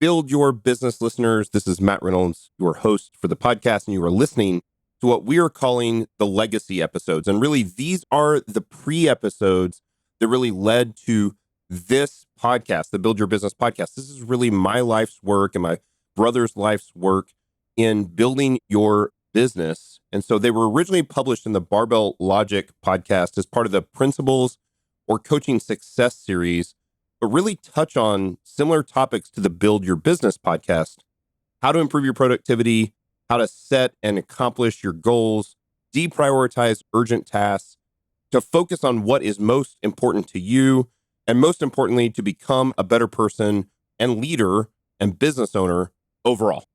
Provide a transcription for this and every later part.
Build Your Business listeners. This is Matt Reynolds, your host for the podcast, and you are listening to what we are calling the legacy episodes. And really, these are the pre-episodes that really led to this podcast, the Build Your Business podcast. This is really my life's work and my brother's life's work in building your business. And so they were originally published in the Barbell Logic podcast as part of the Principles or Coaching Success series, but really touch on similar topics to the Build Your Business podcast: how to improve your productivity, how to set and accomplish your goals, deprioritize urgent tasks, to focus on what is most important to you, and most importantly, to become a better person and leader and business owner overall.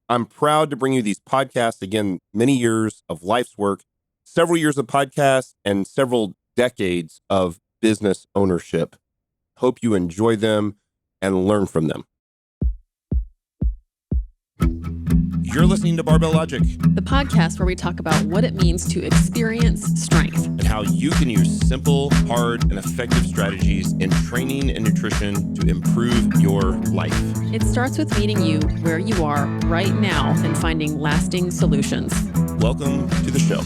I'm proud to bring you these podcasts. Again, many years of life's work, several years of podcasts, and several decades of business ownership. Hope you enjoy them and learn from them. You're listening to Barbell Logic, the podcast where we talk about what it means to experience strength and how you can use simple, hard, and effective strategies in training and nutrition to improve your life. It starts with meeting you where you are right now and finding lasting solutions. Welcome to the show.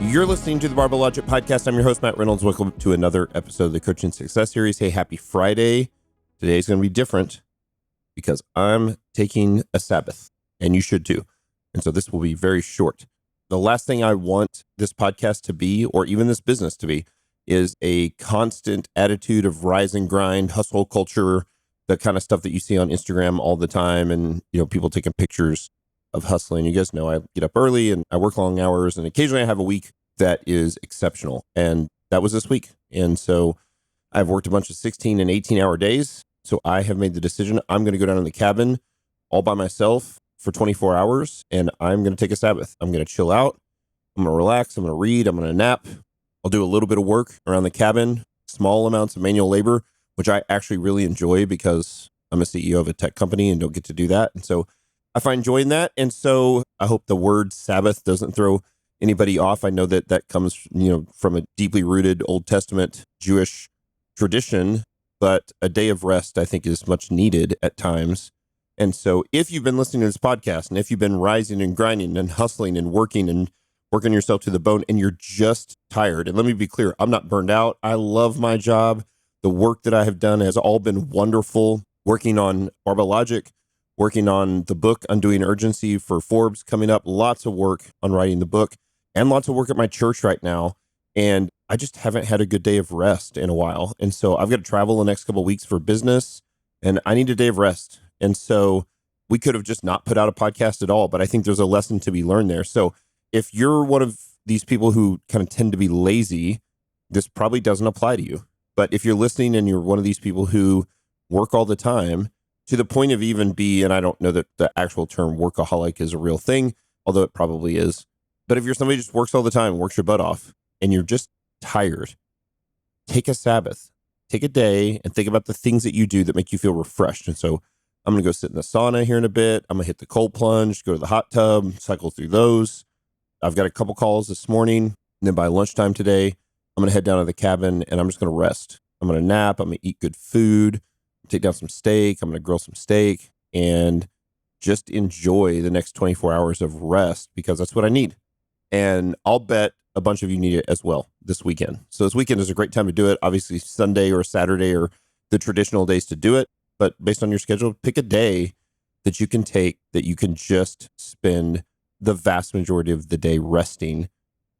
You're listening to the Barbell Logic podcast. I'm your host, Matt Reynolds. Welcome to another episode of the Coaching Success series. Hey, happy Friday. Today's going to be different because I'm taking a Sabbath, and you should too. And so this will be very short. The last thing I want this podcast to be, or even this business to be, is a constant attitude of rise and grind, hustle culture, the kind of stuff that you see on Instagram all the time, and people taking pictures of hustling. You guys know I get up early and I work long hours, and occasionally I have a week that is exceptional. And that was this week. And so I've worked a bunch of 16 and 18-hour days. So I have made the decision I'm going to go down in the cabin all by myself for 24 hours, and I'm going to take a Sabbath. I'm going to chill out. I'm going to relax. I'm going to read. I'm going to nap. I'll do a little bit of work around the cabin, small amounts of manual labor, which I actually really enjoy because I'm a CEO of a tech company and don't get to do that. And so I find joy in that. And so I hope the word Sabbath doesn't throw anybody off. I know that comes, from a deeply rooted Old Testament Jewish tradition, but a day of rest, I think, is much needed at times. And so if you've been listening to this podcast, and if you've been rising and grinding and hustling and working yourself to the bone, and you're just tired, and let me be clear, I'm not burned out. I love my job. The work that I have done has all been wonderful. Working on Barbell Logic, working on the book, Undoing Urgency for Forbes coming up, lots of work on writing the book, and lots of work at my church right now. And I just haven't had a good day of rest in a while. And so I've got to travel the next couple of weeks for business, and I need a day of rest. And so we could have just not put out a podcast at all, but I think there's a lesson to be learned there. So if you're one of these people who kind of tend to be lazy, this probably doesn't apply to you. But if you're listening and you're one of these people who work all the time, to the point of even and I don't know that the actual term workaholic is a real thing, although it probably is. But if you're somebody who just works all the time, works your butt off, and you're just tired, take a Sabbath, take a day, and think about the things that you do that make you feel refreshed. And so I'm going to go sit in the sauna here in a bit. I'm going to hit the cold plunge, go to the hot tub, cycle through those. I've got a couple calls this morning. And then by lunchtime today, I'm going to head down to the cabin and I'm just going to rest. I'm going to nap. I'm going to eat good food, take down some steak. I'm going to grill some steak and just enjoy the next 24 hours of rest because that's what I need. And I'll bet a bunch of you need it as well this weekend. So this weekend is a great time to do it. Obviously, Sunday or Saturday are the traditional days to do it. But based on your schedule, pick a day that you can take that you can just spend the vast majority of the day resting.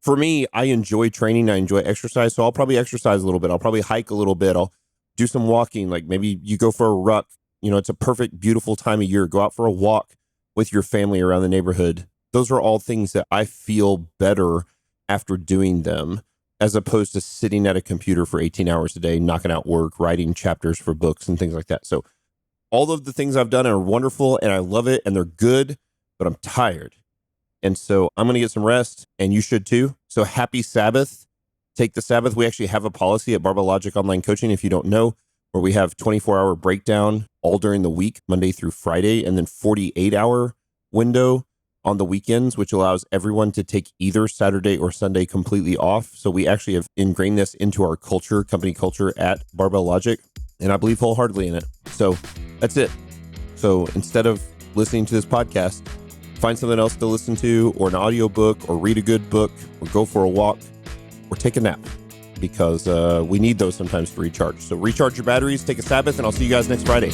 For me, I enjoy training. I enjoy exercise. So I'll probably exercise a little bit. I'll probably hike a little bit. I'll do some walking. Like maybe you go for a ruck. It's a perfect, beautiful time of year. Go out for a walk with your family around the neighborhood. Those are all things that I feel better after doing them, as opposed to sitting at a computer for 18 hours a day, knocking out work, writing chapters for books and things like that. So all of the things I've done are wonderful and I love it and they're good, but I'm tired. And so I'm going to get some rest and you should too. So happy Sabbath. Take the Sabbath. We actually have a policy at Barbell Logic Online Coaching, if you don't know, where we have 24-hour breakdown all during the week, Monday through Friday, and then 48-hour window on the weekends, which allows everyone to take either Saturday or Sunday completely off. So we actually have ingrained this into our culture, company culture at Barbell Logic, and I believe wholeheartedly in it. So that's it. So instead of listening to this podcast, find something else to listen to, or an audiobook, or read a good book, or go for a walk, or take a nap, because we need those sometimes to recharge. So recharge your batteries, take a Sabbath, and I'll see you guys next Friday.